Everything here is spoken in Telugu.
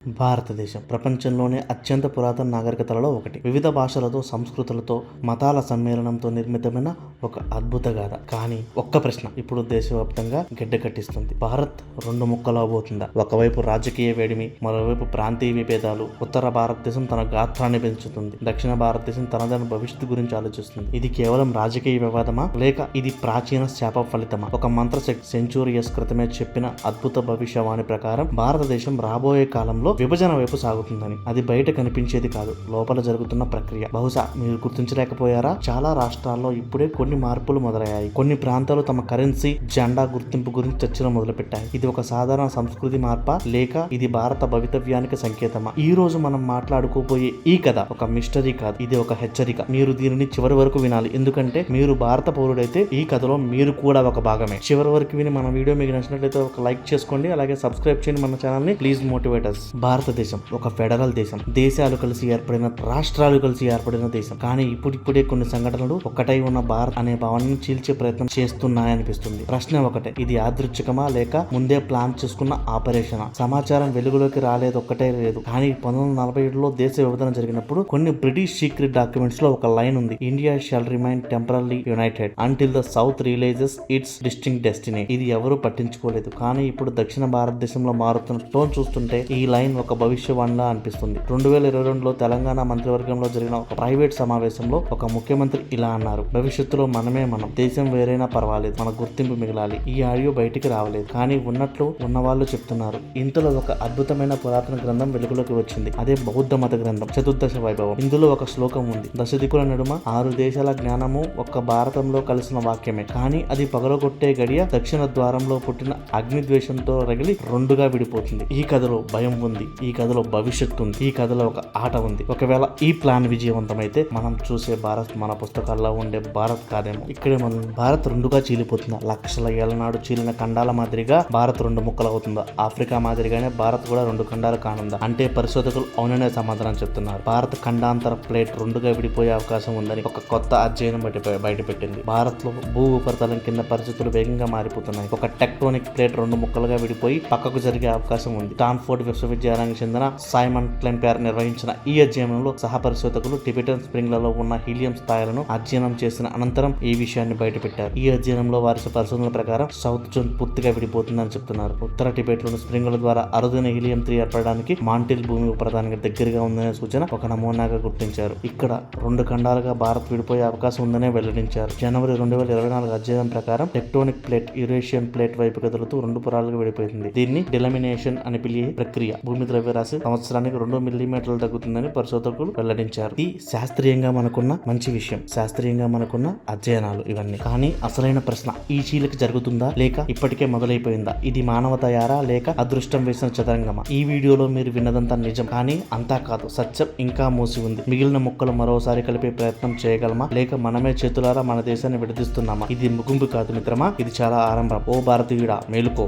భారతదేశం ప్రపంచంలోనే అత్యంత పురాతన నాగరికతలలో ఒకటి. వివిధ భాషలతో, సంస్కృతులతో, మతాల సమ్మేళనంతో నిర్మితమైన ఒక అద్భుత గాథ. కానీ ఒక్క ప్రశ్న ఇప్పుడు దేశవ్యాప్తంగా గడ్డకట్టిస్తుంది. భారత్ రెండు ముక్కలు అవబోతుందా? ఒకవైపు రాజకీయ వేడిమి, మరోవైపు ప్రాంతీయ విభేదాలు. ఉత్తర భారతదేశం తన గాత్రాన్ని పెంచుతుంది, దక్షిణ భారతదేశం తనదైన భవిష్యత్తు గురించి ఆలోచిస్తుంది. ఇది కేవలం రాజకీయ వివాదమా, లేక ఇది ప్రాచీన శాప ఫలితమా? ఒక మంత్ర సెంచురియస్ క్రితమే చెప్పిన అద్భుత భవిష్యవాణి ప్రకారం భారతదేశం రాబోయే కాలంలో విభజన వైపు సాగుతుందని. అది బయట కనిపించేది కాదు, లోపల జరుగుతున్న ప్రక్రియ. బహుశా మీరు గుర్తించలేకపోయారా? చాలా రాష్ట్రాల్లో ఇప్పుడే కొన్ని మార్పులు మొదలయ్యాయి. కొన్ని ప్రాంతాలు తమ కరెన్సీ, జెండా గుర్తింపు గురించి చర్చలు మొదలుపెట్టాయి. ఇది ఒక సాధారణ సంస్కృతి మార్పా, లేక ఇది భారత భవితవ్యానికి సంకేతమా? ఈ రోజు మనం మాట్లాడుకోబోయే ఈ కథ ఒక మిస్టరీ కాదు, ఇది ఒక హెచ్చరిక. మీరు దీనిని చివరి వరకు వినాలి, ఎందుకంటే మీరు భారత పౌరుడైతే ఈ కథలో మీరు కూడా ఒక భాగమే. చివరి వరకు విని మన వీడియో మీకు నచ్చినట్లయితే ఒక లైక్ చేసుకోండి, అలాగే సబ్స్క్రైబ్ చేయండి మన ఛానల్ ని. Please motivate us. భారతదేశం ఒక ఫెడరల్ దేశం. దేశాలు కలిసి ఏర్పడిన, రాష్ట్రాలు కలిసి ఏర్పడిన దేశం. కానీ ఇప్పుడిప్పుడే కొన్ని సంఘటనలు ఒక్కటై ఉన్న భారత్ అనే భావనను చీల్చే ప్రయత్నం చేస్తున్నాయనిపిస్తుంది. ప్రశ్న ఒకటే, ఇది యాదృచ్ఛికమా, లేక ముందే ప్లాన్ చేసుకున్న ఆపరేషనా? సమాచారం వెలుగులోకి రాలేదు, ఒక్కటే లేదు. కానీ 1947లో దేశ విభజన జరిగినప్పుడు కొన్ని బ్రిటిష్ సీక్రెట్ డాక్యుమెంట్స్ లో ఒక లైన్ ఉంది: India shall remain temporary united until the south realises its distinct destiny. ఇది ఎవరూ పట్టించుకోలేదు. కానీ ఇప్పుడు దక్షిణ భారతదేశంలో మారుతున్న టోన్ చూస్తుంటే ఈ లైన్ ఒక భవిష్యవాణిలా అనిపిస్తుంది. 2022లో తెలంగాణ మంత్రివర్గంలో జరిగిన ఒక ప్రైవేట్ సమావేశంలో ఒక ముఖ్యమంత్రి ఇలా అన్నారు: భవిష్యత్తులో మనమే మనం, దేశం వేరైనా పర్వాలేదు, మన గుర్తింపు మిగలాలి. ఈ ఆడియో బయటికి రావలేదు, కానీ ఉన్నట్లు ఉన్నవాళ్ళు చెప్తున్నారు. ఇంతలో ఒక అద్భుతమైన పురాతన గ్రంథం వెలుగులోకి వచ్చింది. అదే బౌద్ధ మత గ్రంథం చతుర్దశ వైభవం. ఇందులో ఒక శ్లోకం ఉంది: దశదిక్కుల నడుమ 6 దేశాల జ్ఞానము ఒక్క భారతంలో కలిసిన వాక్యమే. కానీ అది పగలగొట్టే గడియ దక్షిణ ద్వారంలో పుట్టిన అగ్నిద్వేషంతో రగిలి రెండుగా విడిపోతుంది. ఈ కథలో భయం ఉంది, ఈ కథలో భవిష్యత్తు ఉంది, ఈ కథలో ఒక ఆట ఉంది. ఒకవేళ ఈ ప్లాన్ విజయవంతమైతే మనం చూసే భారత్ మన పుస్తకాల్లో ఉండే భారత్ కాదేమో. ఇక్కడే మనం భారత్ రెండుగా చీలిపోతుందా? లక్షల ఏళ్ల నాడు చీలిన ఖండాల మాదిరిగా భారత్ రెండు ముక్కలు అవుతుందా? ఆఫ్రికా మాదిరిగానే భారత్ కూడా రెండు ఖండాలు కానుందా? అంటే పరిశోధకులు అవుననే సమాధానం చెప్తున్నారు. భారత్ ఖండాంతర ప్లేట్ రెండుగా విడిపోయే అవకాశం ఉందని ఒక కొత్త అధ్యయనం బయటపెట్టింది. భారత్ లో భూ ఉపరితలం కింద పరిస్థితులు వేగంగా మారిపోతున్నాయి. ఒక టెక్టోనిక్ ప్లేట్ రెండు ముక్కలుగా విడిపోయి పక్కకు జరిగే అవకాశం ఉంది. స్టాన్ఫోర్డ్ విశ్వవిద్యాలయానికి చెందిన సైమన్ క్లెంపేర్ నిర్వహించిన ఈ అధ్యయనంలో సహ పరిశోధకులు టిబెటన్ స్ప్రింగ్లలో ఉన్న హీలియం స్థాయిలను అధ్యయనం చేసిన అనంతరం ఈ విషయాన్ని బయటపెట్టారు. ఈ అధ్యయనంలో వారి పరిశోధనల ప్రకారం సౌత్ జోన్ పూర్తిగా విడిపోతుందని చెప్తున్నారు. ఉత్తర టిబెట్ లోని స్ప్రింగుల ద్వారా అరుదైన హీలియం 3 ఏర్పడడానికి మాంటిల్ భూమి ఉపరితలానికి దగ్గరగా ఉందనే సూచన ఒక నమూనాగా గుర్తించారు. ఇక్కడ రెండు ఖండాలుగా భారత్ విడిపోయే అవకాశం ఉందనే వెల్లడించారు. జనవరి 2024 అధ్యయనం ప్రకారం టెక్టోనిక్ ప్లేట్ యురేషియన్ ప్లేట్ వైపు కదులుతూ రెండు పురాలుగా విడిపోయింది. దీన్ని డిలమినేషన్ అని పిలిచే ప్రక్రియ. భూమి ద్రవ్యరాశి సంవత్సరానికి 2 మిల్లీమీటర్లు తగ్గుతుందని పరిశోధకులు వెల్లడించారు. ఇది శాస్త్రీయంగా మనకున్న మంచి విషయం, శాస్త్రీయంగా మనకున్న అధ్యయనాలు ఇవన్నీ. కానీ అసలైన ప్రశ్న, ఈ చీలిక జరుగుతుందా, లేక ఇప్పటికే మొదలైపోయిందా? ఇది మానవ తయారా, లేక అదృష్టం వేసిన చదరంగమా? ఈ వీడియోలో మీరు విన్నదంతా నిజం, కానీ అంతా కాదు. సత్యం ఇంకా మూసి ఉంది. మిగిలిన ముక్కలు మరోసారి కలిపే ప్రయత్నం చేయగలమా, లేక మనమే చేతులారా మన దేశాన్ని విడదీస్తున్నామా? ఇది ముగింపు కాదు మిత్రమా, ఇది చాలా ఆరంభం. ఓ భారతీయుడా, మేలుకో.